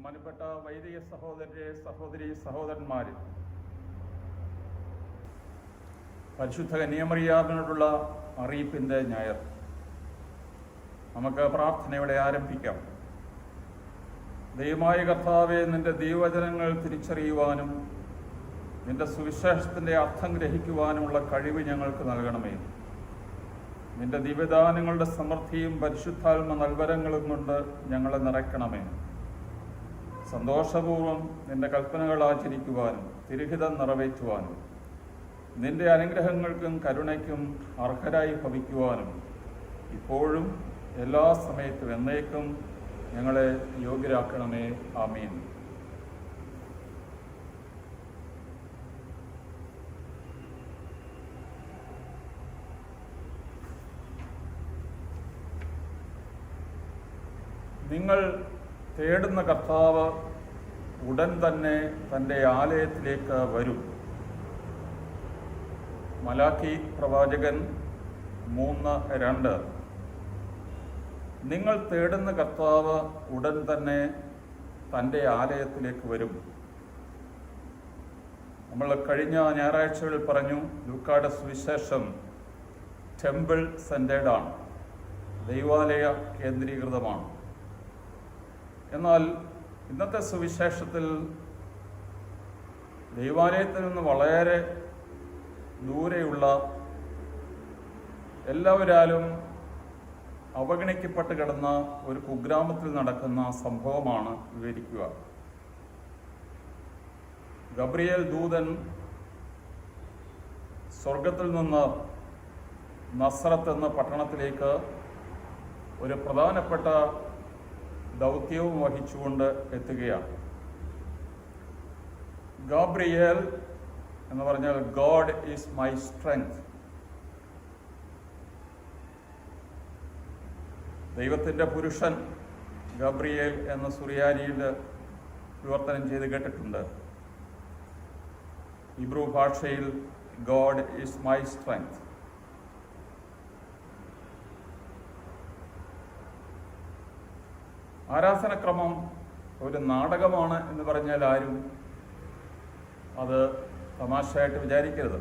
ബഹുമാനപ്പെട്ട വൈദിക സഹോദരന്മാർ, പരിശുദ്ധ കന്യാമറിയാമിനോടുള്ള അറിയിപ്പിൻ്റെ ഞായർ. നമുക്ക് പ്രാർത്ഥനയോടെ ആരംഭിക്കാം. ദൈവമായ കർത്താവെ, നിന്റെ ദൈവവചനങ്ങൾ തിരിച്ചറിയുവാനും നിന്റെ സുവിശേഷത്തിൻ്റെ അർത്ഥം ഗ്രഹിക്കുവാനുമുള്ള കഴിവ് ഞങ്ങൾക്ക് നൽകണമേ. നിന്റെ ദിവ്യദാനങ്ങളുടെ സമൃദ്ധിയും പരിശുദ്ധാത്മ നൽവരങ്ങളും കൊണ്ട് ഞങ്ങളെ നിറയ്ക്കണമേ. സന്തോഷപൂർവ്വം നിന്റെ കൽപ്പനകൾ ആചരിക്കുവാനും തിരുഹിതം നിറവേറ്റുവാനും നിന്റെ അനുഗ്രഹങ്ങൾക്കും കരുണയ്ക്കും അർഹരായി ഭവിക്കുവാനും ഇപ്പോഴും എല്ലാ സമയത്തും എന്നേക്കും ഞങ്ങളെ യോഗ്യരാക്കണമേ. ആമീൻ. നിങ്ങൾ തേടുന്ന കർത്താവ് ഉടൻ തന്നെ തൻ്റെ ആലയത്തിലേക്ക് വരും. മലാക്കി പ്രവാചകൻ 3:2. നിങ്ങൾ തേടുന്ന കർത്താവ് ഉടൻ തന്നെ തൻ്റെ ആലയത്തിലേക്ക് വരും. നമ്മൾ കഴിഞ്ഞ ഞായറാഴ്ചകളിൽ പറഞ്ഞു, ലൂക്കായുടെ സുവിശേഷം ടെമ്പിൾ സെൻറ്റേർഡാണ്, ദൈവാലയ കേന്ദ്രീകൃതമാണ്. എന്നാൽ ഇന്നത്തെ സുവിശേഷത്തിൽ ദൈവാലയത്തിൽ നിന്ന് വളരെ ദൂരെയുള്ള, എല്ലാവരാലും അവഗണിക്കപ്പെട്ട് കിടന്ന ഒരു കുഗ്രാമത്തിൽ നടക്കുന്ന സംഭവമാണ് വിവരിക്കുക. ഗബ്രിയേൽ ദൂതൻ സ്വർഗത്തിൽ നിന്ന് നസ്രത്ത് എന്ന പട്ടണത്തിലേക്ക് ഒരു പ്രധാനപ്പെട്ട ദൗത്യവും വഹിച്ചുകൊണ്ട് എത്തുകയാണ്. ഗബ്രിയേൽ എന്ന് പറഞ്ഞാൽ ഗോഡ് ഈസ് മൈ സ്ട്രെങ്ത്. ദൈവത്തിൻ്റെ പുരുഷൻ ഗബ്രിയേൽ എന്ന സുറിയാനിയിൽ വിവർത്തനം ചെയ്ത് കേട്ടിട്ടുണ്ട്. ഹീബ്രു ഭാഷയിൽ ഗോഡ് ഈസ് മൈ സ്ട്രെങ്ത്. ആരാധനക്രമം ഒരു നാടകമാണ് എന്ന് പറഞ്ഞാൽ ആരും അത് തമാശയായിട്ട് വിചാരിക്കരുത്.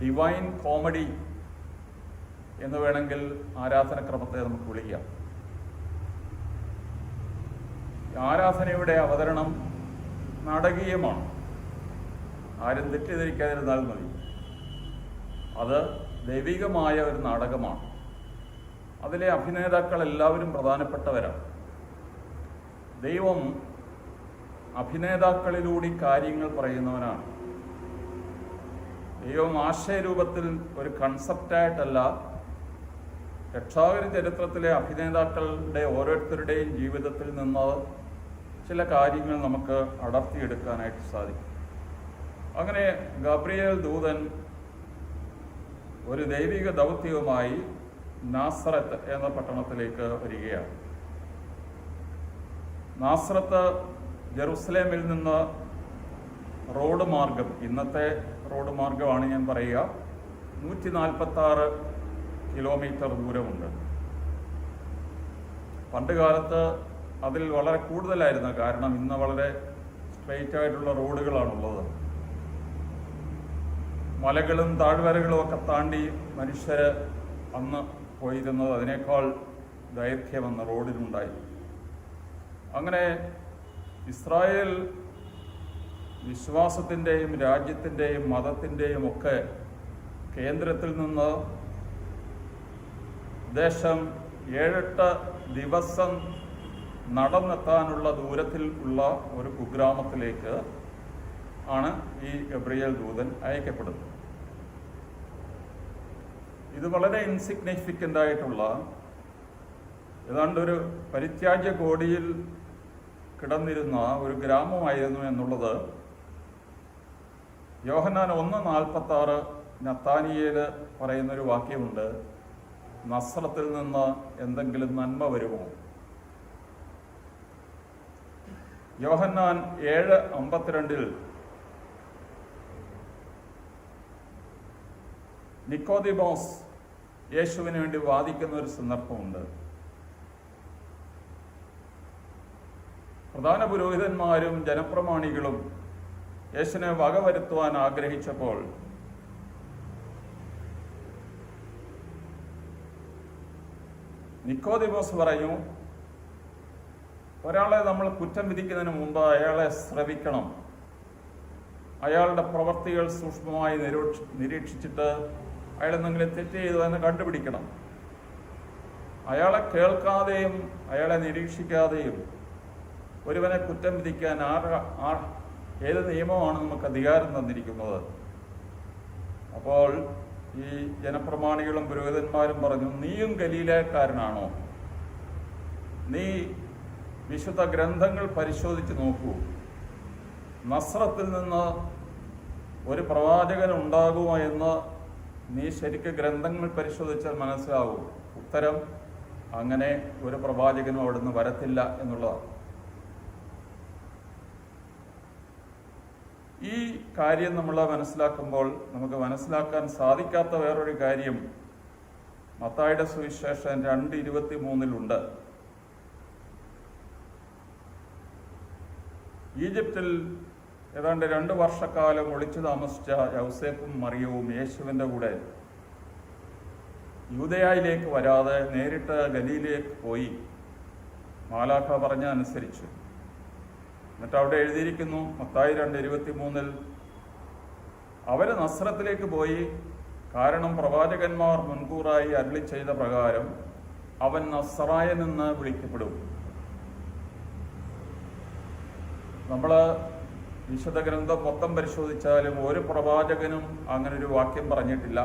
ഡിവൈൻ കോമഡി എന്ന് വേണമെങ്കിൽ ആരാധനക്രമത്തെ നമുക്ക് വിളിക്കാം. ആരാധനയുടെ അവതരണം നാടകീയമാണ്, ആരും തെറ്റിദ്ധരിക്കാതിരുന്നാൽ മതി. അത് ദൈവികമായ ഒരു നാടകമാണ്. അതിലെ അഭിനേതാക്കൾ എല്ലാവരും പ്രധാനപ്പെട്ടവരാണ്. ദൈവം അഭിനേതാക്കളിലൂടെ കാര്യങ്ങൾ പറയുന്നവനാണ്. ദൈവം ആശയരൂപത്തിൽ ഒരു കൺസെപ്റ്റായിട്ടല്ല, രക്ഷാകര ചരിത്രത്തിലെ അഭിനേതാക്കളുടെ ഓരോരുത്തരുടെയും ജീവിതത്തിൽ നിന്ന് ചില കാര്യങ്ങൾ നമുക്ക് അടർത്തിയെടുക്കാനായിട്ട് സാധിക്കും. അങ്ങനെ ഗബ്രിയേൽ ദൂതൻ ഒരു ദൈവിക ദൗത്യവുമായി നാസറത്ത് എന്ന പട്ടണത്തിലേക്ക് വരികയാണ്. നാസറത്ത് ജെറുസലേമിൽ നിന്ന് റോഡ് മാർഗം, ഇന്നത്തെ റോഡ് മാർഗമാണ് ഞാൻ പറയുക, 146 കിലോമീറ്റർ ദൂരമുണ്ട്. പണ്ട് കാലത്ത് അതിൽ വളരെ കൂടുതലായിരുന്നു, കാരണം ഇന്ന് വളരെ സ്ട്രെയിറ്റ് ആയിട്ടുള്ള റോഡുകളാണുള്ളത്. മലകളും താഴ്വരകളും ഒക്കെ താണ്ടി മനുഷ്യർ അന്ന് പോയിരുന്നത് അതിനേക്കാൾ ദൈർഘ്യമെന്ന റോഡിനുണ്ടായി. അങ്ങനെ ഇസ്രായേൽ വിശ്വാസത്തിൻ്റെയും രാജ്യത്തിൻ്റെയും മതത്തിൻ്റെയും ഒക്കെ കേന്ദ്രത്തിൽ നിന്ന് ദേശം 7-8 ദിവസം നടന്നെത്താനുള്ള ദൂരത്തിൽ ഉള്ള ഒരു കുഗ്രാമത്തിലേക്ക് ആണ് ഈ ഗബ്രിയേൽ ദൂതൻ അയക്കപ്പെടുന്നത്. ഇത് വളരെ ഇൻസിഗ്നിഫിക്കൻ്റ് ആയിട്ടുള്ള, ഏതാണ്ട് ഒരു പരിത്യാജ്യ കോടിയിൽ കിടന്നിരുന്ന ഒരു ഗ്രാമമായിരുന്നു എന്നുള്ളത് യോഹന്നാൻ 1:46 നത്താനിയേൽ പറയുന്നൊരു വാക്യമുണ്ട്, നസ്രത്തിൽ നിന്ന് എന്തെങ്കിലും നന്മ വരുമോ? യോഹന്നാൻ 7:52 നിക്കോദിമോസ് യേശുവിന് വേണ്ടി വാദിക്കുന്ന ഒരു സന്ദർഭമുണ്ട്. പ്രധാന പുരോഹിതന്മാരും ജനപ്രമാണികളും യേശുവിനെ വകവരുത്തുവാൻ ആഗ്രഹിച്ചപ്പോൾ നിക്കോദിമോസ് പറഞ്ഞു, ഒരാളെ നമ്മൾ കുറ്റം വിധിക്കുന്നതിന് മുമ്പ് അയാളെ ശ്രവിക്കണം. അയാളുടെ പ്രവൃത്തികൾ സൂക്ഷ്മമായി നിരീക്ഷിച്ചിട്ട് അയാൾ എന്തെങ്കിലും തെറ്റ് ചെയ്തു എന്ന് കണ്ടുപിടിക്കണം. അയാളെ കേൾക്കാതെയും അയാളെ നിരീക്ഷിക്കാതെയും ഒരുവനെ കുറ്റം വിധിക്കാൻ ഏത് നിയമമാണ് നമുക്ക് അധികാരം തന്നിരിക്കുന്നത്? അപ്പോൾ ഈ ജനപ്രമാണികളും പുരോഹിതന്മാരും പറഞ്ഞു, നീയും ഗലീലക്കാരനാണോ? നീ വിശുദ്ധ ഗ്രന്ഥങ്ങൾ പരിശോധിച്ച് നോക്കൂ. നസ്രത്തിൽ നിന്ന് ഒരു പ്രവാചകൻ ഉണ്ടാകുമോ എന്ന് നീ ശരിക്കും ഗ്രന്ഥങ്ങൾ പരിശോധിച്ചാൽ മനസ്സിലാവും. ഉത്തരം, അങ്ങനെ ഒരു പ്രവാചകനും അവിടുന്ന് വരത്തില്ല എന്നുള്ളതാണ്. ഈ കാര്യം നമ്മൾ മനസ്സിലാക്കുമ്പോൾ നമുക്ക് മനസ്സിലാക്കാൻ സാധിക്കാത്ത വേറൊരു കാര്യം മത്തായിയുടെ സുവിശേഷം 2:23 ഈജിപ്തിൽ ഏതാണ്ട് 2 വർഷക്കാലം ഒളിച്ചു താമസിച്ച യൗസേപ്പും മറിയവും യേശുവിൻ്റെ കൂടെ യൂദയായിലേക്ക് വരാതെ നേരിട്ട് ഗലീലയിലേക്ക് പോയി. മാലാഖ പറഞ്ഞതനുസരിച്ച്. എന്നിട്ട് അവിടെ എഴുതിയിരിക്കുന്നു, മത്തായി 2:23, അവർ നസ്രത്തിലേക്ക് പോയി, കാരണം പ്രവാചകന്മാർ മുൻകൂറായി അരുളി ചെയ്ത പ്രകാരം അവൻ നസ്രായൻ എന്ന് വിളിക്കപ്പെടും. നമ്മൾ വിശുദ്ധ ഗ്രന്ഥം മൊത്തം പരിശോധിച്ചാലും ഒരു പ്രവാചകനും അങ്ങനൊരു വാക്യം പറഞ്ഞിട്ടില്ല,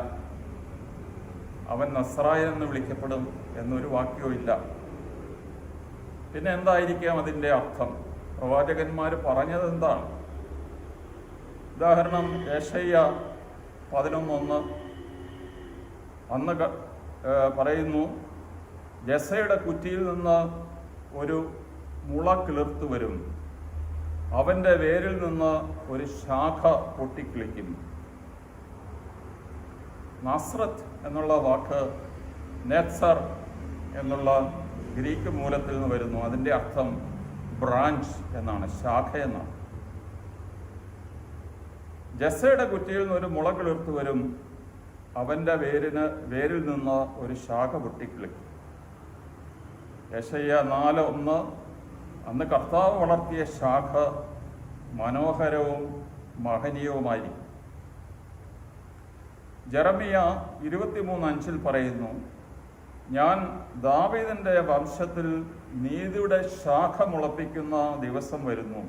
അവൻ നസ്രായൻ എന്ന് വിളിക്കപ്പെടും എന്നൊരു വാക്യവും ഇല്ല. പിന്നെ എന്തായിരിക്കാം അതിൻ്റെ അർത്ഥം? പ്രവാചകന്മാർ പറഞ്ഞത് എന്താണ്? ഉദാഹരണം, യെശയ്യ 11:1 അന്ന് പറയുന്നു, ജസയുടെ കുറ്റിയിൽ നിന്ന് ഒരു മുള കിളിർത്തു വരും, അവൻ്റെ വേരിൽ നിന്ന് ഒരു ശാഖ പൊട്ടിക്കിളിക്കും. നസ്രത്ത് എന്നുള്ള വാക്ക് നെത്സർ എന്നുള്ള ഗ്രീക്ക് മൂലത്തിൽ നിന്ന് വരുന്നു. അതിൻ്റെ അർത്ഥം ബ്രാഞ്ച് എന്നാണ്, ശാഖ എന്നാണ്. ജസയുടെ കുറ്റിയിൽ നിന്ന് ഒരു മുള കിളിർത്തു വരും, അവൻ്റെ വേരിൽ നിന്ന് ഒരു ശാഖ പൊട്ടിക്കിളിക്കും. യെശയ്യ 4:1 അന്ന് കർത്താവ് വളർത്തിയ ശാഖ മനോഹരവും മഹനീയവുമായിരിക്കും. ജെറമിയ 23:5 പറയുന്നു, ഞാൻ ദാവീദിന്റെ വംശത്തിൽ നീതിയുടെ ശാഖ മുളപ്പിക്കുന്ന ദിവസം വരുന്നു.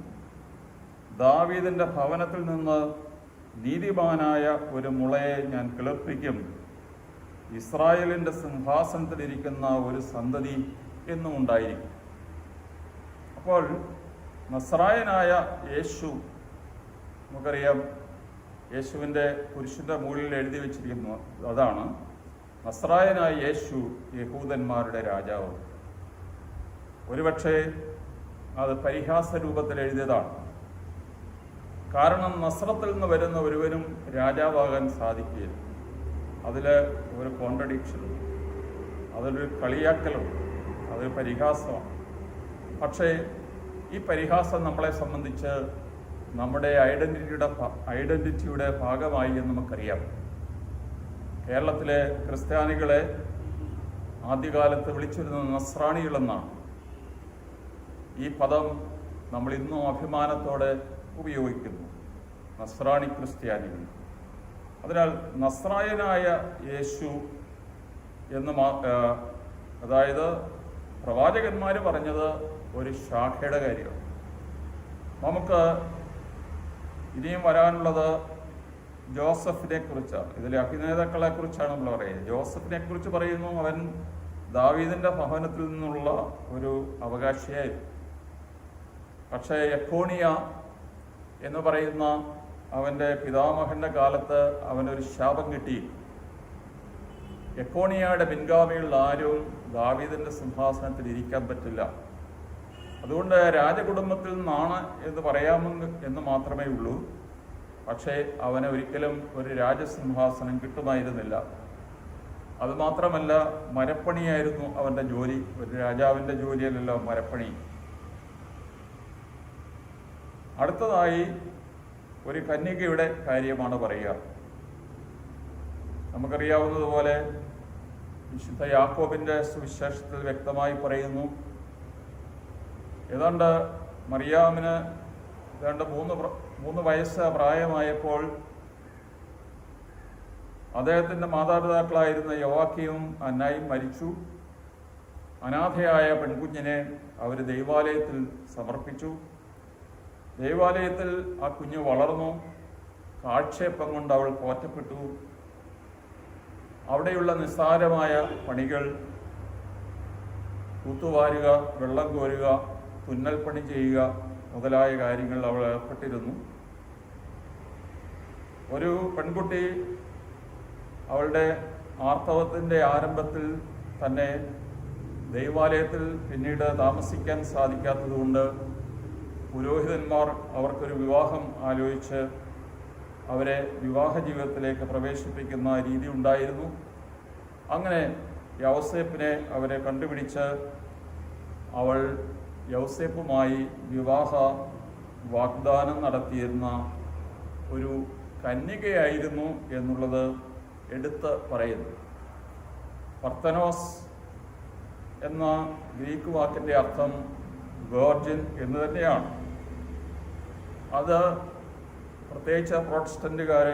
ദാവീദിന്റെ ഭവനത്തിൽ നിന്ന് നീതിമാനായ ഒരു മുളയെ ഞാൻ കിളിർപ്പിക്കും. ഇസ്രായേലിന്റെ സിംഹാസനത്തിലിരിക്കുന്ന ഒരു സന്തതി എന്നും ഉണ്ടായിരിക്കും. അപ്പോൾ നസ്രായനായ യേശു, നമുക്കറിയാം, യേശുവിൻ്റെ കുരിശിൻ്റെ മുകളിൽ എഴുതി വച്ചിരിക്കുന്നു, അതാണ് നസ്രായനായ യേശു യഹൂദന്മാരുടെ രാജാവ്. ഒരുപക്ഷെ അത് പരിഹാസ രൂപത്തിൽ എഴുതിയതാണ്. കാരണം നസ്രത്തിൽ നിന്ന് വരുന്ന ഒരുവനും രാജാവാകാൻ സാധിക്കില്ല. അതിൽ ഒരു കോൺട്രഡിക്ഷൻ, അതൊരു കളിയാക്കലുണ്ട്, അതൊരു പരിഹാസമാണ്. പക്ഷേ ഈ പരിഹാസം നമ്മളെ സംബന്ധിച്ച് നമ്മുടെ ഐഡന്റിറ്റിയുടെ ഭാഗമായി എന്ന് നമുക്കറിയാം. കേരളത്തിലെ ക്രിസ്ത്യാനികളെ ആദ്യകാലത്ത് വിളിച്ചിരുന്നത് നസ്രാണികളെന്നാണ്. ഈ പദം നമ്മൾ ഇന്നും അഭിമാനത്തോടെ ഉപയോഗിക്കുന്നു, നസ്രാണി ക്രിസ്ത്യാനികൾ. അതിനാൽ നസ്രായനായ യേശു എന്ന് അതായത് പ്രവാചകന്മാർ പറഞ്ഞത് ഒരു ശാഖയുടെ കാര്യമാണ്. നമുക്ക് ഇനിയും വരാനുള്ളത് ജോസഫിനെ കുറിച്ചാണ്. ഇതിലെ അഭിനേതാക്കളെ കുറിച്ചാണ് നമ്മൾ പറയുന്നത്. ജോസഫിനെ കുറിച്ച് പറയുന്നു, അവൻ ദാവീദിന്റെ ഭവനത്തിൽ നിന്നുള്ള ഒരു അവകാശിയായിരുന്നു. പക്ഷേ യക്കോണിയ എന്ന് പറയുന്ന അവൻ്റെ പിതാമഹന്റെ കാലത്ത് അവനൊരു ശാപം കിട്ടി. യക്കോണിയയുടെ പിൻഗാമികളിൽ ആരും ദാവീദിന്റെ സിംഹാസനത്തിൽ ഇരിക്കാൻ പറ്റില്ല. അതുകൊണ്ട് രാജകുടുംബത്തിൽ നിന്നാണ് എന്ന് പറയാമെന്ന് മാത്രമേ ഉള്ളൂ. പക്ഷേ അവന് ഒരിക്കലും ഒരു രാജസിംഹാസനം കിട്ടുമായിരുന്നില്ല. അതുമാത്രമല്ല, മരപ്പണിയായിരുന്നു അവൻ്റെ ജോലി. ഒരു രാജാവിൻ്റെ ജോലിയല്ലല്ലോ മരപ്പണി. അടുത്തതായി ഒരു കന്യകയുടെ കാര്യമാണ് പറയുക. നമുക്കറിയാവുന്നതുപോലെ വിശുദ്ധ യാക്കോബിൻ്റെ സുവിശേഷത്തിൽ വ്യക്തമായി പറയുന്നു, ഏതാണ്ട് മറിയാമിന് ഏതാണ്ട് മൂന്ന് വയസ്സ് പ്രായമായപ്പോൾ അദ്ദേഹത്തിൻ്റെ മാതാപിതാക്കളായിരുന്ന യോവാക്കീമും അന്നായും മരിച്ചു. അനാഥയായ പെൺകുഞ്ഞിനെ അവർ ദൈവാലയത്തിൽ സമർപ്പിച്ചു. ദൈവാലയത്തിൽ ആ കുഞ്ഞ് വളർന്നു. കാഴ്ചയപ്പം കൊണ്ട് അവൾ പോറ്റപ്പെട്ടു. അവിടെയുള്ള നിസ്സാരമായ പണികൾ, തൂത്തുവാരുക, വെള്ളം കോരുക, തുന്നൽ പണി ചെയ്യുക മുതലായ കാര്യങ്ങൾ അവൾ ഏർപ്പെട്ടിരുന്നു. ഒരു പെൺകുട്ടി അവളുടെ ആർത്തവത്തിൻ്റെ ആരംഭത്തിൽ തന്നെ ദൈവാലയത്തിൽ പിന്നീട് താമസിക്കാൻ സാധിക്കാത്തതുകൊണ്ട് പുരോഹിതന്മാർ അവർക്കൊരു വിവാഹം ആലോചിച്ച് അവരെ വിവാഹ ജീവിതത്തിലേക്ക് പ്രവേശിപ്പിക്കുന്ന രീതി ഉണ്ടായിരുന്നു. അങ്ങനെ യൗസേപ്പിനെ അവരെ കണ്ടുപിടിച്ച് അവൾ യൗസേപ്പുമായി വിവാഹ വാഗ്ദാനം നടത്തിയിരുന്ന ഒരു കന്യകയായിരുന്നു എന്നുള്ളത് എടുത്ത് പറയുന്നു. പർത്തനോസ് എന്ന ഗ്രീക്ക് വാക്കിൻ്റെ അർത്ഥം വേർജിൻ എന്ന് തന്നെയാണ്. അത് പ്രത്യേകിച്ച് പ്രൊട്ടസ്റ്റന്റുകാർ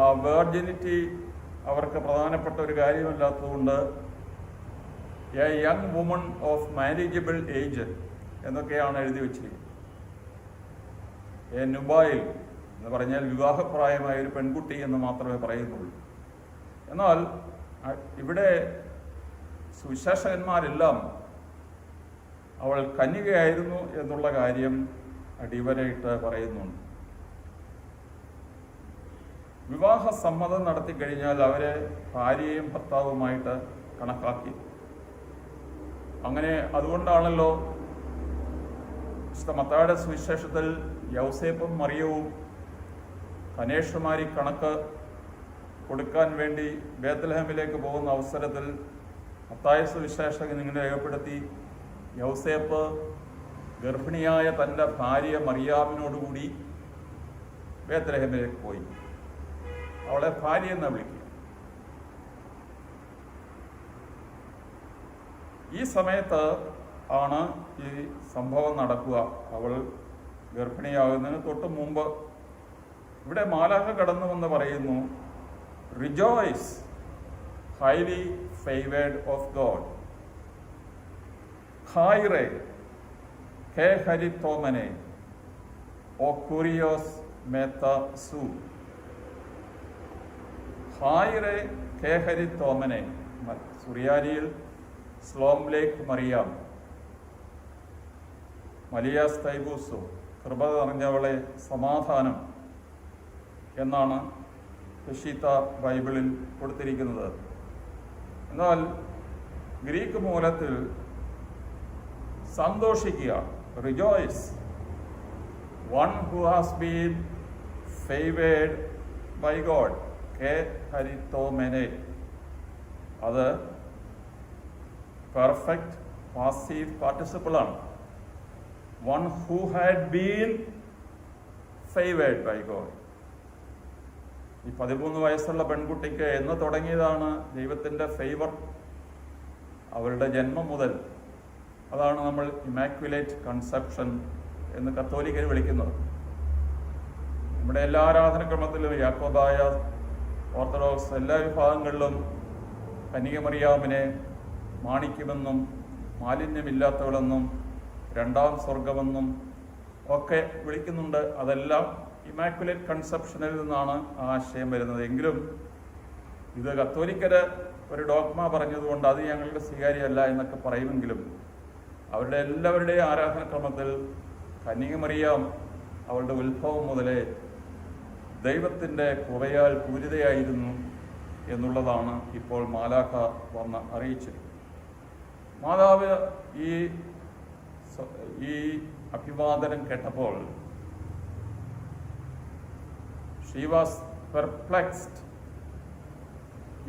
ആ വേർജിനിറ്റി അവർക്ക് പ്രധാനപ്പെട്ട ഒരു കാര്യമല്ലാത്തതുകൊണ്ട് a young woman of marriageable age എന്നൊക്കെയാണ് എഴുതി വച്ചിരിക്കുന്നത്. എ നുബായിൽ എന്ന് പറഞ്ഞാൽ വിവാഹപ്രായമായ ഒരു പെൺകുട്ടി എന്ന് മാത്രമേ പറയുന്നുള്ളൂ. എന്നാൽ ഇവിടെ സുവിശേഷകന്മാരെല്ലാം അവൾ കന്യകയായിരുന്നു എന്നുള്ള കാര്യം അടിവരയിട്ട് പറയുന്നുണ്ട്. വിവാഹ സമ്മതം നടത്തിക്കഴിഞ്ഞാൽ അവരെ ഭാര്യയും ഭർത്താവുമായിട്ട് കണക്കാക്കി. അങ്ങനെ അതുകൊണ്ടാണല്ലോ വിശുദ്ധ മത്തായിയുടെ സുവിശേഷത്തിൽ യൗസേപ്പും മറിയവും കനേഷുമാരി കണക്ക് കൊടുക്കാൻ വേണ്ടി ബേത്ലഹേമിലേക്ക് പോകുന്ന അവസരത്തിൽ മത്തായി സുവിശേഷകൻ ഇങ്ങനെ രേഖപ്പെടുത്തി, യൗസേപ്പ് ഗർഭിണിയായ തൻ്റെ ഭാര്യ മറിയാമിനോടുകൂടി ബേത്ലഹേമിലേക്ക് പോയി. അവളെ ഭാര്യ എന്ന് വിളിക്കുക. ഈ സമയത്ത് ആണ് ഈ സംഭവം നടക്കുക. അവൾ ഗർഭിണിയാകുന്നതിന് തൊട്ട് മുമ്പ് ഇവിടെ മാലാഖ കടന്നു വന്ന് പറയുന്നു, rejoice highly favoured of God, ഖായിറെ കെ ഹരിത്തോമനെ ഓ കുറിയോസ് മേത്ത സു. ഖായിറെ കെ ഹരിത്തോമനെ, സുറിയാനിയിൽ സ്ലോം ലേക്ക് മറിയാം, മലിയാസ് തൈബൂസു, കൃപ നിറഞ്ഞവളെ സമാധാനം എന്നാണ് പെഷീത്ത ബൈബിളിൽ കൊടുത്തിരിക്കുന്നത്. എന്നാൽ ഗ്രീക്ക് മൂലത്തിൽ സന്തോഷിക്കുക, rejoice, one who has been favoured by God, കെ ഹരിത്തോമെനെ. അത് പെർഫെക്റ്റ് പാസീവ് പാർട്ടിസിപ്പിളാണ്. One who had been favoured by God. ഈ 13 വയസ്സുള്ള പെൺകുട്ടിക്ക് എന്ന് തുടങ്ങിയതാണ് ദൈവത്തിൻ്റെ ഫേവർ? അവരുടെ ജന്മം മുതൽ. അതാണ് നമ്മൾ ഇമാക്യുലേറ്റ് കൺസെപ്ഷൻ എന്ന് കത്തോലിക്കർ വിളിക്കുന്നത്. നമ്മുടെ എല്ലാ ആരാധനക്രമത്തിലും യാക്കോബായ, ഓർത്തഡോക്സ് എല്ലാ വിഭാഗങ്ങളിലും കന്യകമറിയാമിനെ മാണിക്യമെന്നും മാലിന്യമില്ലാത്തവളെന്നും രണ്ടാം സ്വർഗമെന്നും ഒക്കെ വിളിക്കുന്നുണ്ട്. അതെല്ലാം ഇമാക്യുലേറ്റ് കൺസെപ്ഷനിൽ നിന്നാണ് ആശയം വരുന്നത്. എങ്കിലും ഇത് കത്തോലിക്കര് ഒരു ഡോഗ്മ പറഞ്ഞതുകൊണ്ട് അത് ഞങ്ങളുടെ സ്വീകാര്യമല്ല എന്നൊക്കെ പറയുമെങ്കിലും അവരുടെ എല്ലാവരുടെയും ആരാധനക്രമത്തിൽ കന്യകമറിയാം അവളുടെ ഉത്ഭവം മുതലേ ദൈവത്തിൻ്റെ കൃപയാൽ പൂരിതയായിരുന്നു എന്നുള്ളതാണ് ഇപ്പോൾ മാലാഖ വന്ന് അറിയിച്ചത്. മാതാവ് ഈ അഭിവാദനം കേട്ടപ്പോൾ ഷീ വാസ് പെർപ്ലെക്സ്ഡ്.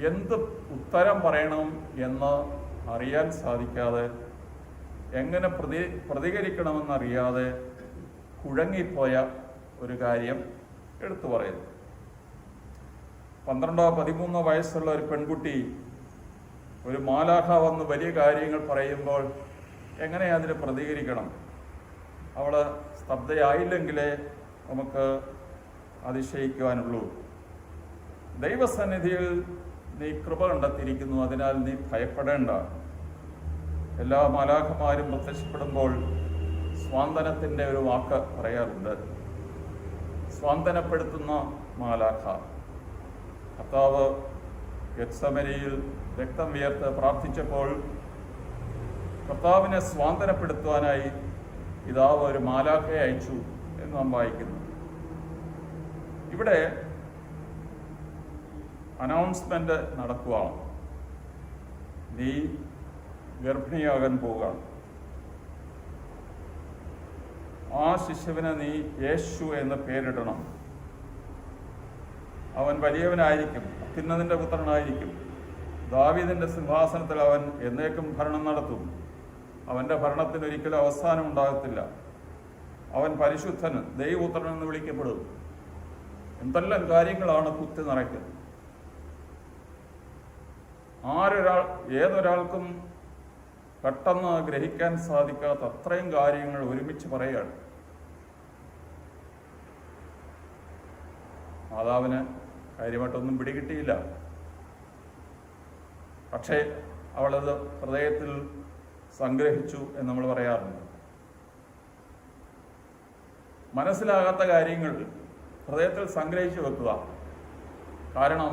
എന്ത് ഉത്തരം പറയണം എന്ന് അറിയാൻ സാധിക്കാതെ, എങ്ങനെ പ്രതികരിക്കണമെന്നറിയാതെ കുഴങ്ങിപ്പോയ ഒരു കാര്യം എടുത്തു പറയുന്നു. 12-13 വയസ്സുള്ള ഒരു പെൺകുട്ടി ഒരു മാലാഖ വന്ന് വലിയ കാര്യങ്ങൾ പറയുമ്പോൾ എങ്ങനെ അതിന് പ്രതികരിക്കണം? അവൾ സ്തബ്ധയായില്ലെങ്കിലേ നമുക്ക് അതിശയിക്കുവാനുള്ളൂ. ദൈവസന്നിധിയിൽ നീ കൃപ കണ്ടെത്തിയിരിക്കുന്നു, അതിനാൽ നീ ഭയപ്പെടേണ്ട. എല്ലാ മാലാഖമാരും പ്രത്യക്ഷപ്പെടുമ്പോൾ സ്വാന്തനത്തിൻ്റെ ഒരു വാക്ക് പറയാറുണ്ട്. സ്വാന്തനപ്പെടുത്തുന്ന മാലാഖ. കർത്താവ് ഗെത്സമനിയിൽ രക്തം വിയർത്ത് പ്രാർത്ഥിച്ചപ്പോൾ കർത്താവിനെ സ്വാന്തനപ്പെടുത്തുവാനായി പിതാവ് ഒരു മാലാഖയെ അയച്ചു എന്ന് നാം വായിക്കുന്നു. ഇവിടെ അനൗൺസ്മെന്റ് നടക്കുകയാണ്. നീ ഗർഭിണിയാകാൻ പോവുകയാണ്. ആ ശിശുവിന് നീ യേശു എന്ന് പേരിടണം. അവൻ വലിയവനായിരിക്കും, അത്യുന്നതന്റെ പുത്രനായിരിക്കും. ദാവീദിന്റെ സിംഹാസനത്തിൽ അവൻ എന്നേക്കും ഭരണം നടത്തും. അവന്റെ ഭരണത്തിന് ഒരിക്കലും അവസാനം ഉണ്ടാകത്തില്ല. അവൻ പരിശുദ്ധൻ, ദൈവപുത്രൻ എന്ന് വിളിക്കപ്പെടും. എന്തെല്ലാം കാര്യങ്ങളാണ് കുത്തി നിറയ്ക്കുന്നത്. ഏതൊരാൾക്കും പെട്ടെന്ന് ഗ്രഹിക്കാൻ സാധിക്കാത്ത അത്രയും കാര്യങ്ങൾ ഒരുമിച്ച് പറയുകയാണ്. മാതാവിന് കാര്യമായിട്ടൊന്നും പിടികിട്ടിയില്ല. പക്ഷേ അവളത് ഹൃദയത്തിൽ സംഗ്രഹിച്ചു എന്ന് നമ്മൾ പറയാറുണ്ട്. മനസ്സിലാകാത്ത കാര്യങ്ങൾ ഹൃദയത്തിൽ സംഗ്രഹിച്ചു വെക്കുക. കാരണം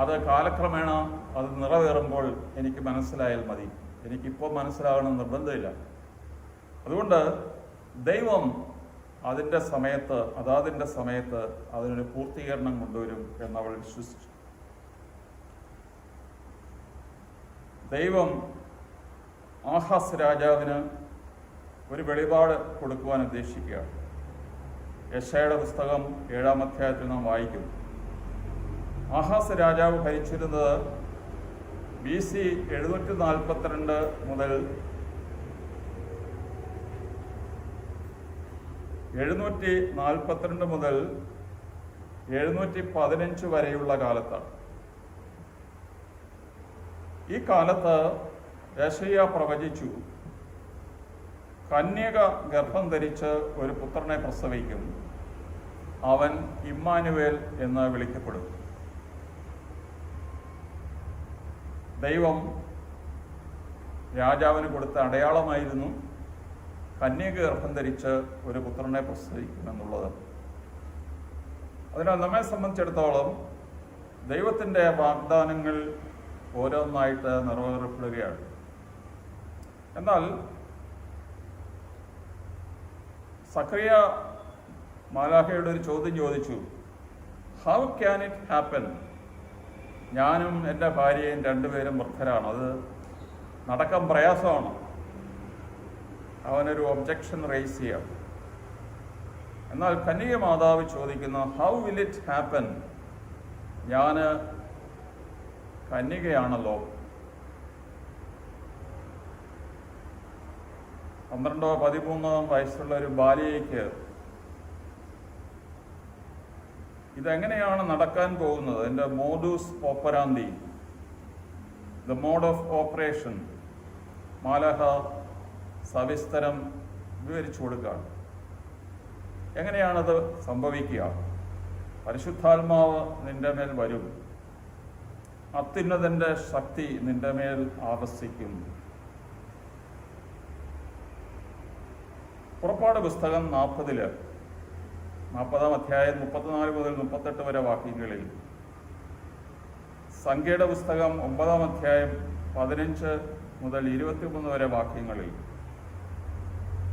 അത് കാലക്രമേണ അത് നിറവേറുമ്പോൾ എനിക്ക് മനസ്സിലായാൽ മതി. എനിക്കിപ്പോൾ മനസ്സിലാകണം നിർബന്ധമില്ല. അതുകൊണ്ട് ദൈവം അതിൻ്റെ സമയത്ത് അതാതിൻ്റെ സമയത്ത് അതിനൊരു പൂർത്തീകരണം കൊണ്ടുവരും എന്നവൾ വിശ്വസിച്ചു. ദൈവം ആഹാസ് രാജാവിന് ഒരു വെളിപാട് കൊടുക്കുവാൻ ഉദ്ദേശിക്കുകയാണ്. യെശയ്യായുടെ പുസ്തകം 7-ാം അധ്യായത്തിൽ നാം വായിക്കും. ആഹാസ് രാജാവ് ഭരിച്ചിരുന്നത് BC 742 മുതൽ 715 വരെയുള്ള കാലത്താണ്. ഈ കാലത്ത് യെശയ്യാ പ്രവചിച്ചു, കന്യക ഗർഭം ധരിച്ച് ഒരു പുത്രനെ പ്രസവിക്കും, അവൻ ഇമ്മാനുവേൽ എന്ന് വിളിക്കപ്പെടും. ദൈവം രാജാവിന് കൊടുത്ത അടയാളമായിരുന്നു കന്യക ഗർഭം ധരിച്ച് ഒരു പുത്രനെ പ്രസവിക്കുമെന്നുള്ളത്. അതിനാൽ നമ്മെ സംബന്ധിച്ചിടത്തോളം ദൈവത്തിൻ്റെ വാഗ്ദാനങ്ങൾ ഓരോന്നായിട്ട് നിറവേറപ്പെടുകയാണ്. എന്നാൽ സഖറിയ മാലാഖയോട് ഒരു ചോദ്യം ചോദിച്ചു, ഹൗ ക്യാൻ ഇറ്റ് ഹാപ്പൻ? ഞാനും എൻ്റെ ഭാര്യയും രണ്ടുപേരും വൃദ്ധരാണ്, അത് നടക്കാൻ പ്രയാസമാണ്. അവനൊരു ഒബ്ജക്ഷൻ റേസ് ചെയ്യാം. എന്നാൽ കന്യക മാതാവ് ചോദിക്കുന്ന, ഹൗ വിൽ ഇറ്റ് ഹാപ്പൻ? ഞാൻ കന്യകയാണല്ലോ. 12-13 വയസ്സുള്ള ഒരു ബാലികയ്ക്ക് ഇതെങ്ങനെയാണ് നടക്കാൻ പോകുന്നത്? എൻ്റെ മോഡൂസ് ഓപ്പറാന്തി, ദ മോഡ് ഓഫ് ഓപ്പറേഷൻ, മാലാഖ സവിസ്തരം വിവരിച്ചു കൊടുക്കുകയാണ്. എങ്ങനെയാണത് സംഭവിക്കുക? പരിശുദ്ധാത്മാവ് നിന്റെ മേൽ വരും, അത്യുന്നതന്റെ ശക്തി നിന്റെ മേൽ ആവസിക്കും. പുറപ്പാട് പുസ്തകം 40-ാം അധ്യായം 34 മുതൽ 38 വരെ വാക്യങ്ങളിൽ, സംഖ്യയുടെ പുസ്തകം 9-ാം അധ്യായം 15 മുതൽ 23 വരെ വാക്യങ്ങളിൽ,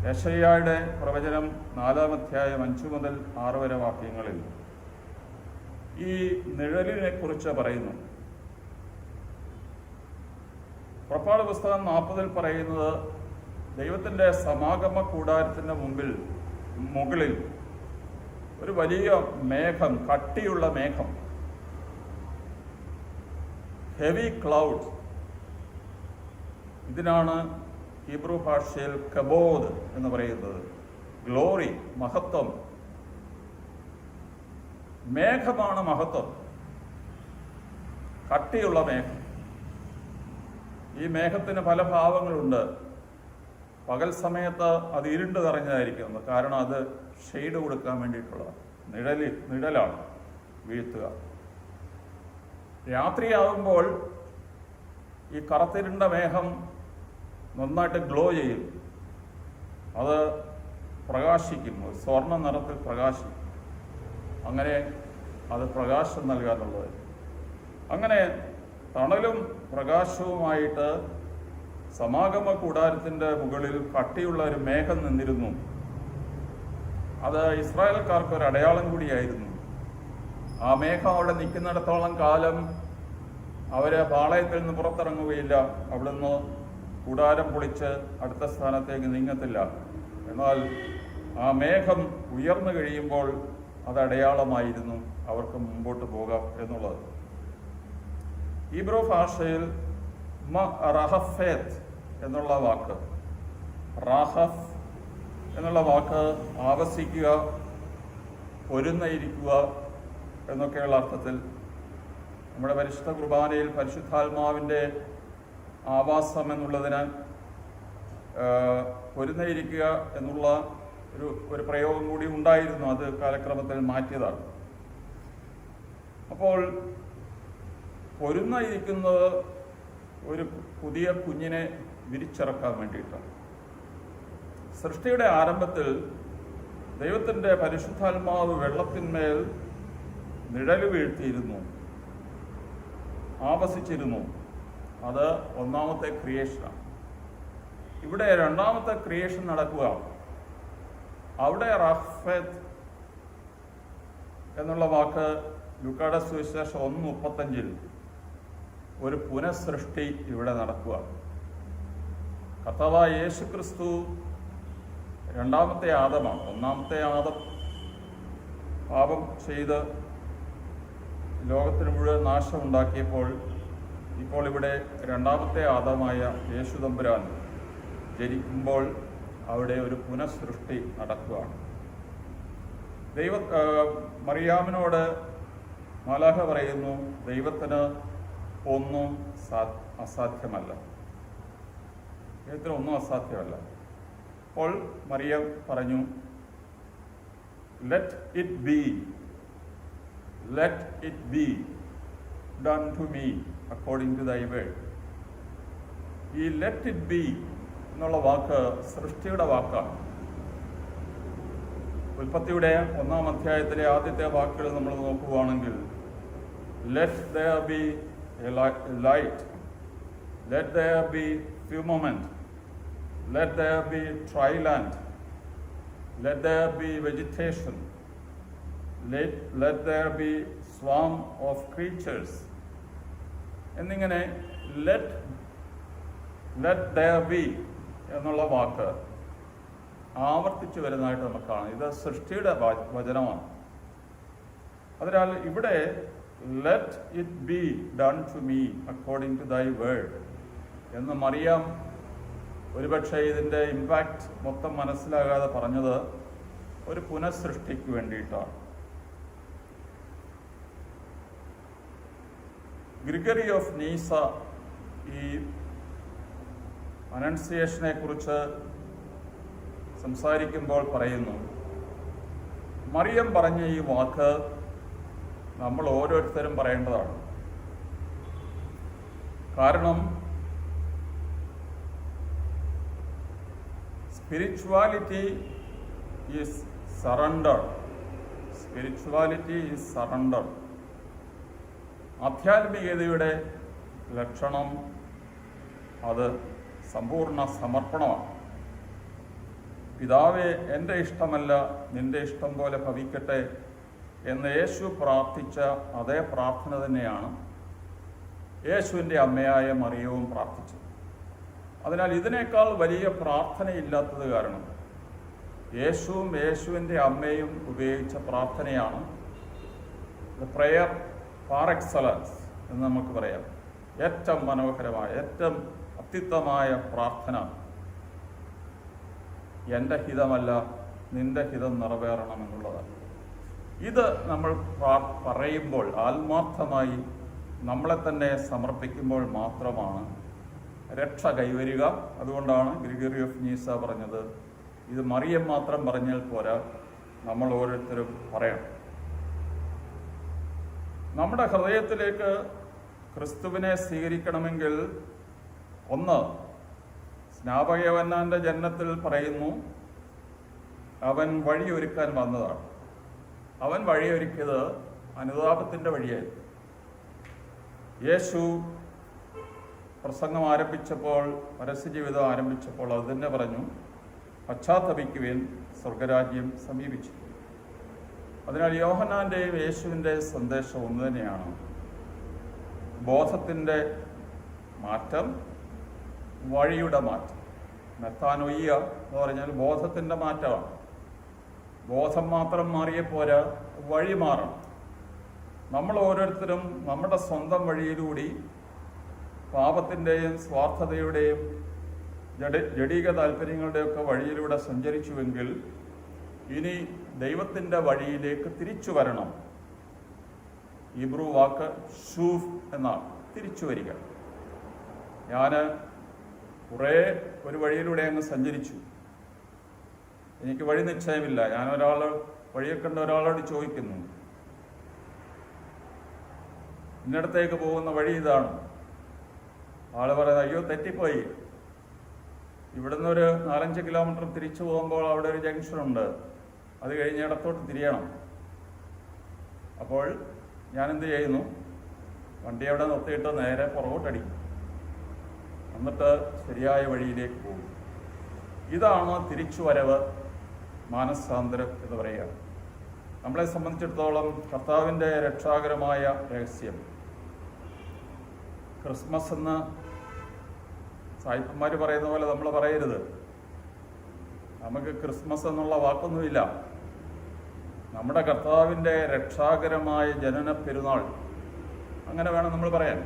യെശയ്യായുടെ പ്രവചനം 4-ാം അധ്യായം 5 മുതൽ 6 വരെ വാക്യങ്ങളിൽ ഈ നിഴലിനെ കുറിച്ച് പറയുന്നു. പുറപ്പാട് പുസ്തകം 40-ൽ പറയുന്നത് ദൈവത്തിൻ്റെ സമാഗമ കൂടാരത്തിൻ്റെ മുകളിൽ ഒരു വലിയ മേഘം, കട്ടിയുള്ള മേഘം, ഹെവി ക്ലൗഡ്. ഇതിനാണ് ഹീബ്രു ഭാഷയിൽ കബോദ് എന്ന് പറയുന്നത്. ഗ്ലോറി, മഹത്വം. മേഘമാണ് മഹത്വം, കട്ടിയുള്ള മേഘം. ഈ മേഘത്തിന് പല ഭാവങ്ങളുണ്ട്. പകൽ സമയത്ത് അത് ഇരുണ്ട് നിറഞ്ഞതായിരിക്കും, കാരണം അത് ഷെയ്ഡ് കൊടുക്കാൻ വേണ്ടിയിട്ടുള്ള നിഴലാണ് വീഴ്ത്തുക. രാത്രിയാകുമ്പോൾ ഈ കറുത്തിരുണ്ട മേഘം നന്നായിട്ട് ഗ്ലോ ചെയ്യും, അത് പ്രകാശിക്കും, സ്വർണ്ണ നിറത്തിൽ പ്രകാശിക്കും. അങ്ങനെ അത് പ്രകാശം നൽകാനുള്ളത്. അങ്ങനെ തണലും പ്രകാശവുമായിട്ട് സമാഗമ കൂടാരത്തിൻ്റെ മുകളിൽ കട്ടിയുള്ള ഒരു മേഘം നിന്നിരുന്നു. അത് ഇസ്രായേൽക്കാർക്ക് ഒരു അടയാളം കൂടിയായിരുന്നു. ആ മേഘം അവിടെ നിൽക്കുന്നിടത്തോളം കാലം അവര് പാളയത്തിൽ നിന്ന് പുറത്തിറങ്ങുകയില്ല, അവിടുന്ന് കൂടാരം പൊളിച്ച് അടുത്ത സ്ഥാനത്തേക്ക് നീങ്ങത്തില്ല. എന്നാൽ ആ മേഘം ഉയർന്നു കഴിയുമ്പോൾ അത് അടയാളമായിരുന്നു അവർക്ക് മുമ്പോട്ട് പോകാം എന്നുള്ളത്. ഹീബ്രു ഭാഷയിൽ റഹഫേത്ത് എന്നുള്ള വാക്ക്, റാഹഫ് എന്നുള്ള വാക്ക് ആവസിക്കുക, പൊരുന്നയിരിക്കുക എന്നൊക്കെയുള്ള അർത്ഥത്തിൽ നമ്മുടെ പരിശുദ്ധ കുർബാനയിൽ പരിശുദ്ധാത്മാവിൻ്റെ ആവാസം എന്നുള്ളതിന് പൊരുന്നയിരിക്കുക എന്നുള്ള ഒരു പ്രയോഗം കൂടി ഉണ്ടായിരുന്നു. അത് കാലക്രമത്തിൽ മാറ്റിയതാണ്. അപ്പോൾ പൊരുന്നയിരിക്കുന്നത് ഒരു പുതിയ കുഞ്ഞിനെ വിരിച്ചിറക്കാൻ വേണ്ടിയിട്ടാണ്. സൃഷ്ടിയുടെ ആരംഭത്തിൽ ദൈവത്തിൻ്റെ പരിശുദ്ധാത്മാവ് വെള്ളത്തിന്മേൽ നിഴല് വീഴ്ത്തിയിരുന്നു, ആവസിച്ചിരുന്നു. അത് ഒന്നാമത്തെ ക്രിയേഷനാണ്. ഇവിടെ രണ്ടാമത്തെ ക്രിയേഷൻ നടക്കുക. അവിടെ റഹഫത്ത് എന്നുള്ള വാക്ക് ലൂക്കായുടെ സുവിശേഷം 1:35 ഒരു പുനഃസൃഷ്ടി ഇവിടെ നടക്കുക. കർത്താവായ യേശു ക്രിസ്തു രണ്ടാമത്തെ ആദമാണ്. ഒന്നാമത്തെ ആദം പാപം ചെയ്ത് ലോകത്തിന് മുഴുവൻ നാശമുണ്ടാക്കിയപ്പോൾ ഇപ്പോൾ ഇവിടെ രണ്ടാമത്തെ ആദമായ യേശു തമ്പുരാൻ ജനിക്കുമ്പോൾ അവിടെ ഒരു പുനഃസൃഷ്ടി നടക്കുകയാണ്. മറിയാമിനോട് മാലാഖ പറയുന്നു, ദൈവത്തിന് ഒന്നും അസാധ്യമല്ല, ദൈവത്തിന് ഒന്നും അസാധ്യമല്ല. അപ്പോൾ മറിയം പറഞ്ഞു, let it be done to me according to thy word. ഈ ലെറ്റ് ഇറ്റ് ബി എന്നുള്ള വാക്ക് സൃഷ്ടിയുടെ വാക്കാണ്. ഉൽപ്പത്തിയുടെ 1-ാം അധ്യായത്തിലെ ആദ്യത്തെ വാക്കുകൾ നമ്മൾ നോക്കുകയാണെങ്കിൽ, let there be a light, let there be firmament, let there be dry land, let there be vegetation, let there be swarm of creatures എന്നിങ്ങനെ let there be എന്നുള്ള വാക്ക് ആവർത്തിച്ചു വരുന്നതായിട്ട് നമുക്ക് കാണാം. ഇത് സൃഷ്ടിയുടെ വചനമാണ്. അതിനാൽ ഇവിടെ let it be done to me according to thy word എന്ന് മറിയാം ഒരുപക്ഷെ ഇതിൻ്റെ ഇമ്പാക്റ്റ് മൊത്തം മനസ്സിലാകാതെ പറഞ്ഞത് ഒരു പുനഃസൃഷ്ടിക്ക് വേണ്ടിയിട്ടാണ്. ഗ്രിഗറി ഓഫ് നീസ ഈ അനൺസിയേഷനെ കുറിച്ച് സംസാരിക്കുമ്പോൾ പറയുന്നു, മറിയം പറഞ്ഞ ഈ വാക്ക് നമ്മൾ ഓരോരുത്തരും പറയേണ്ടതാണ്. കാരണം spirituality is surrender. ആധ്യാത്മികതയുടെ ലക്ഷണം അത് സമ്പൂർണ്ണ സമർപ്പണമാണ്. പിതാവേ, എൻ്റെ ഇഷ്ടമല്ല നിന്റെ ഇഷ്ടം പോലെ ഭവിക്കട്ടെ എന്ന് യേശു പ്രാർത്ഥിച്ച അതേ പ്രാർത്ഥന തന്നെയാണ് യേശുവിൻ്റെ അമ്മയായ മറിയവും പ്രാർത്ഥിച്ചത്. അതിനാൽ ഇതിനേക്കാൾ വലിയ പ്രാർത്ഥനയില്ലാത്തത് കാരണം യേശുവും യേശുവിൻ്റെ അമ്മയും ഉപയോഗിച്ച പ്രാർത്ഥനയാണ് പ്രയർ പാർ എക്സലൻസ് എന്ന് നമുക്ക് പറയാം. ഏറ്റവും മനോഹരമായ, ഏറ്റവും അത്യുത്തമമായ പ്രാർത്ഥന, എൻ്റെ ഹിതമല്ല നിന്റെ ഹിതം നിറവേറണമെന്നുള്ളതാണ്. ഇത് നമ്മൾ പറയുമ്പോൾ, ആത്മാർത്ഥമായി നമ്മളെ തന്നെ സമർപ്പിക്കുമ്പോൾ മാത്രമാണ് രക്ഷ കൈവരിക. അതുകൊണ്ടാണ് ഗ്രിഗറി ഓഫ് നീസ പറഞ്ഞത്, ഇത് മറിയം മാത്രം പറഞ്ഞാൽ പോരാ, നമ്മൾ ഓരോരുത്തരും പറയണം. നമ്മുടെ ഹൃദയത്തിലേക്ക് ക്രിസ്തുവിനെ സ്വീകരിക്കണമെങ്കിൽ, ഒന്ന്, സ്നാപക യോഹന്നാന്റെ ജനനത്തിൽ പറയുന്നു, അവൻ വഴിയൊരുക്കാൻ വന്നതാണ്. അവൻ വഴിയൊരുക്കിയത് അനുതാപത്തിൻ്റെ വഴിയായിരുന്നു. യേശു പ്രസംഗം ആരംഭിച്ചപ്പോൾ, പരസ്യജീവിതം ആരംഭിച്ചപ്പോൾ അത് തന്നെ പറഞ്ഞു, പശ്ചാത്തപിക്കുവിൻ, സ്വർഗരാജ്യം സമീപിച്ചു. അതിനാൽ യോഹന്നാന്റെയും യേശുവിൻ്റെ സന്ദേശം ഒന്ന് തന്നെയാണ്. ബോധത്തിൻ്റെ മാറ്റം, വഴിയുടെ മാറ്റം. മെത്താനൊയ്യ എന്ന് പറഞ്ഞാൽ ബോധത്തിൻ്റെ മാറ്റമാണ്. ബോധം മാത്രം മാറിയ പോരാ, വഴി മാറണം. നമ്മൾ ഓരോരുത്തരും നമ്മുടെ സ്വന്തം വഴിയിലൂടെ പാപത്തിൻ്റെയും സ്വാർത്ഥതയുടെയും ജഡിക താല്പര്യങ്ങളുടെയൊക്കെ വഴിയിലൂടെ സഞ്ചരിച്ചുവെങ്കിൽ ഇനി ദൈവത്തിൻ്റെ വഴിയിലേക്ക് തിരിച്ചു വരണം. ഹീബ്രു വാക്ക് ഷൂഫ് എന്നാണ്, തിരിച്ചു വരിക. ഞാൻ ഒരു വഴിയിലൂടെ അങ്ങ് സഞ്ചരിച്ചു, എനിക്ക് വഴി നിശ്ചയമില്ല. ഞാൻ വഴിയെ കണ്ട ഒരാളോട് ചോദിക്കുന്നു, ഇന്നടത്തേക്ക് പോകുന്ന വഴി ഇതാണ്. ആള് പറയുന്നത്, അയ്യോ തെറ്റിപ്പോയി, ഇവിടുന്ന് ഒരു 4-5 കിലോമീറ്റർ തിരിച്ചു പോകുമ്പോൾ അവിടെ ഒരു ജംഗ്ഷനുണ്ട്, അത് കഴിഞ്ഞ് ഇടത്തോട്ട് തിരിയണം. അപ്പോൾ ഞാൻ എന്ത് ചെയ്യുന്നു, വണ്ടി അവിടെ നിർത്തിയിട്ട് നേരെ പുറകോട്ടടിക്കും, എന്നിട്ട് ശരിയായ വഴിയിലേക്ക് പോകും. ഇതാണ് തിരിച്ചുവരവ്, മാനസാന്തരം എന്ന് പറയുക. നമ്മളെ സംബന്ധിച്ചിടത്തോളം കർത്താവിൻ്റെ രക്ഷാകരമായ രഹസ്യം, ക്രിസ്മസ് എന്ന് സായിപ്പന്മാർ പറയുന്ന പോലെ നമ്മൾ പറയരുത്. നമുക്ക് ക്രിസ്മസ് എന്നുള്ള വാക്കൊന്നുമില്ല. നമ്മുടെ കർത്താവിൻ്റെ രക്ഷാകരമായ ജനന പെരുന്നാൾ, അങ്ങനെ വേണം നമ്മൾ പറയാൻ.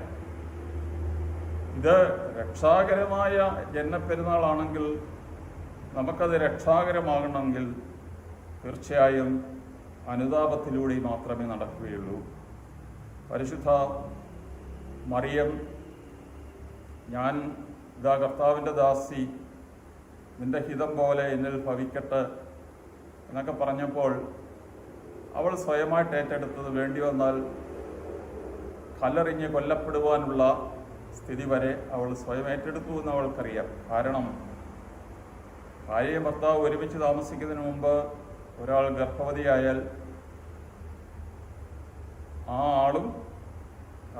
ഇത് രക്ഷാകരമായ ജനന പെരുന്നാളാണെങ്കിൽ, നമുക്കത് രക്ഷാകരമാകണമെങ്കിൽ തീർച്ചയായും അനുതാപത്തിലൂടെ മാത്രമേ നടക്കുകയുള്ളൂ. പരിശുദ്ധ മറിയം, ഞാൻ ഇതാ കർത്താവിൻ്റെ ദാസി, നിന്റെ ഹിതം പോലെ എന്നിൽ ഭവിക്കട്ടെ എന്നൊക്കെ പറഞ്ഞപ്പോൾ അവൾ സ്വയമായിട്ട് ഏറ്റെടുത്തത്, വേണ്ടി വന്നാൽ കല്ലെറിഞ്ഞ് കൊല്ലപ്പെടുവാനുള്ള സ്ഥിതി വരെ അവൾ സ്വയം ഏറ്റെടുത്തു എന്ന് അവൾക്കറിയാം. കാരണം ഭാര്യയും ഭർത്താവ് ഒരുമിച്ച് താമസിക്കുന്നതിന് മുമ്പ് ഒരാൾ ഗർഭവതിയായാൽ ആ ആളും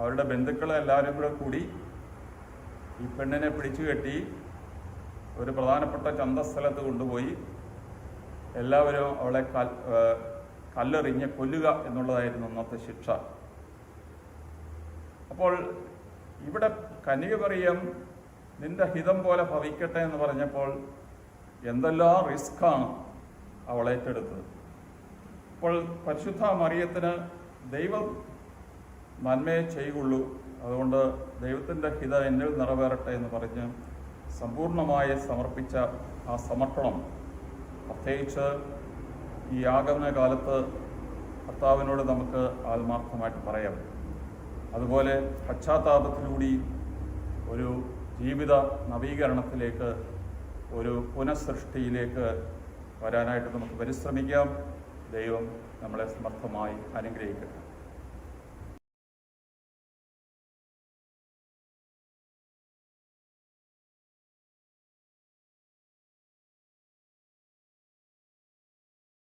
അവരുടെ ബന്ധുക്കളെ എല്ലാവരും കൂടെ കൂടി ഈ പെണ്ണിനെ പിടിച്ചു കെട്ടി ഒരു പ്രധാനപ്പെട്ട ചന്തസ്ഥലത്ത് കൊണ്ടുപോയി എല്ലാവരും അവളെ കല്ലെറിഞ്ഞ് കൊല്ലുക എന്നുള്ളതായിരുന്നു അന്നത്തെ ശിക്ഷ. അപ്പോൾ ഇവിടെ കന്യക മറിയം നിന്റെ ഹിതം പോലെ ഭവിക്കട്ടെ എന്ന് പറഞ്ഞപ്പോൾ എന്തെല്ലാം റിസ്ക്കാണ് അവൾ ഏറ്റെടുത്തത്. അപ്പോൾ പരിശുദ്ധ മറിയത്തിന് ദൈവം നന്മയെ ചെയ്യുള്ളൂ, അതുകൊണ്ട് ദൈവത്തിൻ്റെ ഹിതം എന്നിൽ നിറവേറട്ടെ എന്ന് പറഞ്ഞ് സമ്പൂർണമായി സമർപ്പിച്ച ആ സമർപ്പണം, പ്രത്യേകിച്ച് ഈ ആഗമന കാലത്ത് കർത്താവിനോട് നമുക്ക് ആത്മാർത്ഥമായിട്ട് പറയാം. അതുപോലെ പശ്ചാത്താപത്തിലൂടെ ഒരു ജീവിത നവീകരണത്തിലേക്ക്, ഒരു പുനഃസൃഷ്ടിയിലേക്ക് വരാനായിട്ട് നമുക്ക് പരിശ്രമിക്കാം. ദൈവം നമ്മളെ സമർത്ഥമായി അനുഗ്രഹിക്കട്ടെ.